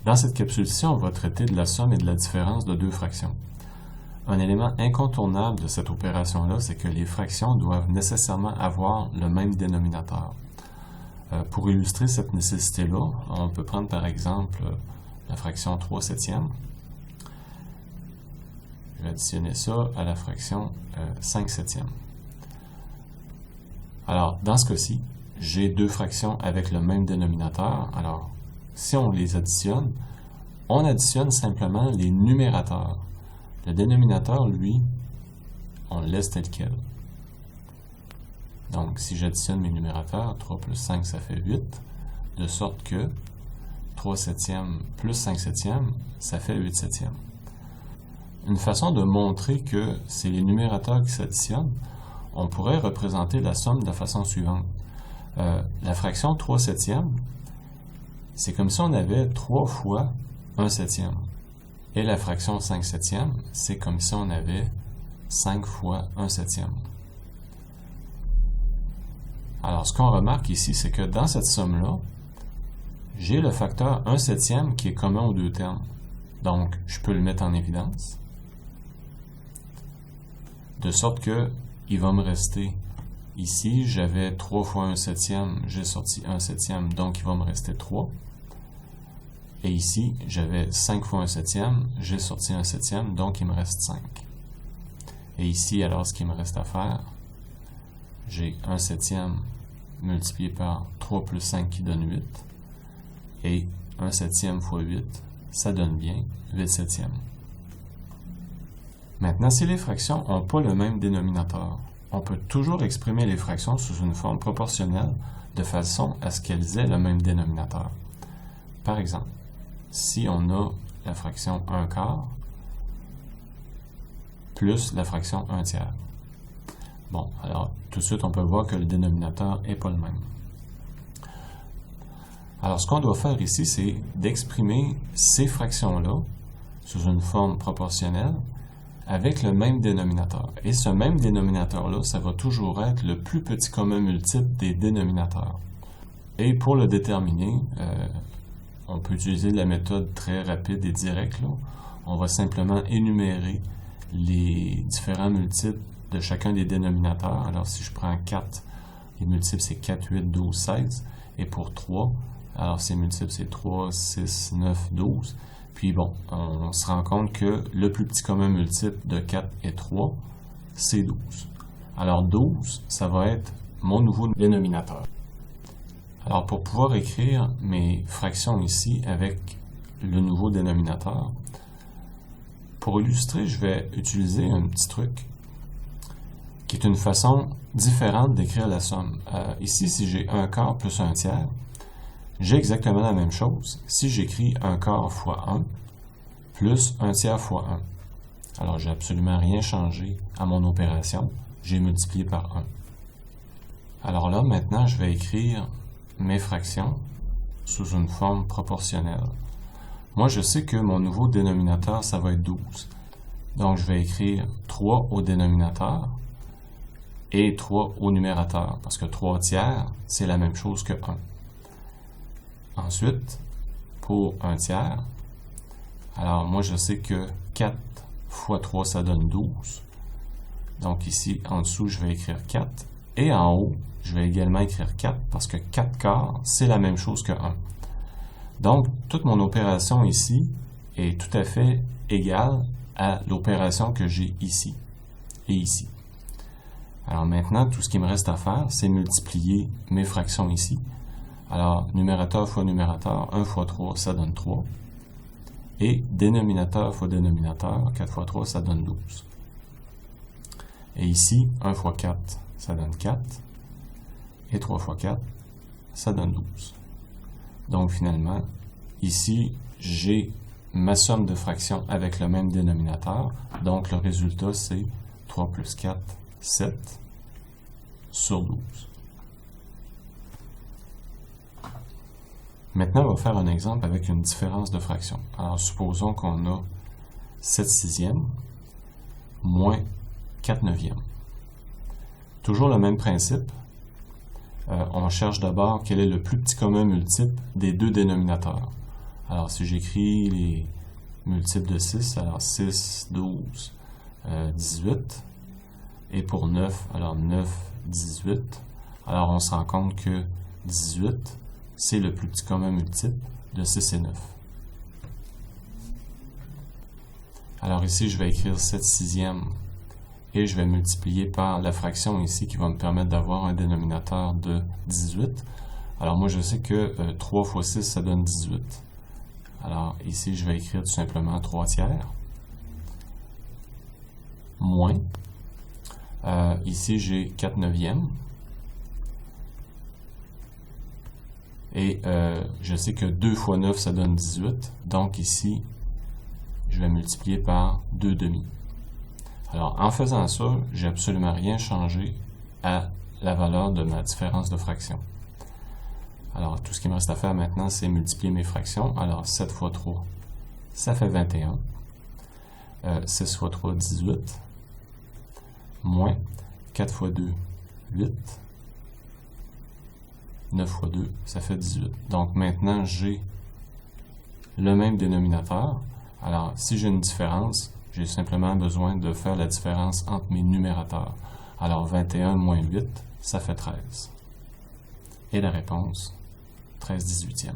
Dans cette capsule-ci, on va traiter de la somme et de la différence de deux fractions. Un élément incontournable de cette opération-là, c'est que les fractions doivent nécessairement avoir le même dénominateur. Pour illustrer cette nécessité-là, on peut prendre par exemple la fraction 3/7. Je vais additionner ça à la fraction 5/7. Alors, dans ce cas-ci, j'ai deux fractions avec le même dénominateur. Alors, si on les additionne, on additionne simplement les numérateurs. Le dénominateur, lui, on le laisse tel quel. Donc, si j'additionne mes numérateurs, 3 plus 5, ça fait 8, de sorte que 3/7 plus 5/7, ça fait 8/7. Une façon de montrer que c'est les numérateurs qui s'additionnent, on pourrait représenter la somme de la façon suivante. La fraction 3/7, c'est comme si on avait 3 fois 1/7. Et la fraction 5/7, c'est comme si on avait 5 fois 1/7. Alors, ce qu'on remarque ici, c'est que dans cette somme-là, j'ai le facteur 1/7 qui est commun aux deux termes. Donc, je peux le mettre en évidence. De sorte que il va me rester ici, j'avais 3 fois 1/7, j'ai sorti 1/7, donc il va me rester 3. Et ici, j'avais 5 fois 1/7, j'ai sorti 1/7, donc il me reste 5. Et ici, alors, ce qu'il me reste à faire, j'ai 1/7 multiplié par 3 plus 5 qui donne 8. Et 1/7 fois 8, ça donne bien 8/7. Maintenant, si les fractions n'ont pas le même dénominateur, on peut toujours exprimer les fractions sous une forme proportionnelle de façon à ce qu'elles aient le même dénominateur. Par exemple, si on a la fraction 1/4 plus la fraction 1/3. Bon, alors tout de suite on peut voir que le dénominateur n'est pas le même. Alors ce qu'on doit faire ici, c'est d'exprimer ces fractions-là sous une forme proportionnelle avec le même dénominateur. Et ce même dénominateur-là, ça va toujours être le plus petit commun multiple des dénominateurs. Et pour le déterminer, on peut utiliser la méthode très rapide et directe. Là. On va simplement énumérer les différents multiples de chacun des dénominateurs. Alors si je prends 4, les multiples c'est 4, 8, 12, 16. Et pour 3, alors ces multiples c'est 3, 6, 9, 12. Puis bon, on se rend compte que le plus petit commun multiple de 4 et 3, c'est 12. Alors 12, ça va être mon nouveau dénominateur. Alors pour pouvoir écrire mes fractions ici avec le nouveau dénominateur, pour illustrer, je vais utiliser un petit truc qui est une façon différente d'écrire la somme. Ici, si j'ai 1/4 plus 1/3, j'ai exactement la même chose si j'écris 1/4 fois 1 plus 1/3 fois 1. Alors, j'ai absolument rien changé à mon opération. J'ai multiplié par 1. Alors là, maintenant, je vais écrire mes fractions sous une forme proportionnelle. Moi, je sais que mon nouveau dénominateur, ça va être 12. Donc, je vais écrire 3 au dénominateur et 3 au numérateur, parce que 3/3, c'est la même chose que 1. Ensuite, pour 1/3, alors moi, je sais que 4 fois 3, ça donne 12. Donc ici, en dessous, je vais écrire 4. Et en haut, je vais également écrire 4, parce que 4/4, c'est la même chose que 1. Donc, toute mon opération ici est tout à fait égale à l'opération que j'ai ici et ici. Alors maintenant, tout ce qui me reste à faire, c'est multiplier mes fractions ici. Alors, numérateur fois numérateur, 1 fois 3, ça donne 3. Et dénominateur fois dénominateur, 4 fois 3, ça donne 12. Et ici, 1 fois 4, ça donne 4. Et 3 fois 4, ça donne 12. Donc finalement, ici, j'ai ma somme de fractions avec le même dénominateur. Donc le résultat, c'est 3 plus 4, 7 sur 12. Maintenant, on va faire un exemple avec une différence de fraction. Alors, supposons qu'on a 7/6 moins 4/9. Toujours le même principe. On cherche d'abord quel est le plus petit commun multiple des deux dénominateurs. Alors, si j'écris les multiples de 6, alors 6, 12, 18. Et pour 9, alors 9, 18. Alors, on se rend compte que 18, c'est le plus petit commun multiple de 6 et 9. Alors ici, je vais écrire 7 sixièmes et je vais multiplier par la fraction ici qui va me permettre d'avoir un dénominateur de 18. Alors moi, je sais que 3 fois 6, ça donne 18. Alors ici, je vais écrire tout simplement 3 tiers. Moins. Ici, j'ai 4 neuvièmes. Et je sais que 2 fois 9, ça donne 18. Donc ici, je vais multiplier par 2 demi. Alors, en faisant ça, j'ai absolument rien changé à la valeur de ma différence de fraction. Alors, tout ce qui me reste à faire maintenant, c'est multiplier mes fractions. Alors, 7 fois 3, ça fait 21. 6 fois 3, 18. Moins 4 fois 2, 8. 9 fois 2, ça fait 18. Donc maintenant, j'ai le même dénominateur. Alors, si j'ai une différence, j'ai simplement besoin de faire la différence entre mes numérateurs. Alors, 21 moins 8, ça fait 13. Et la réponse, 13/18.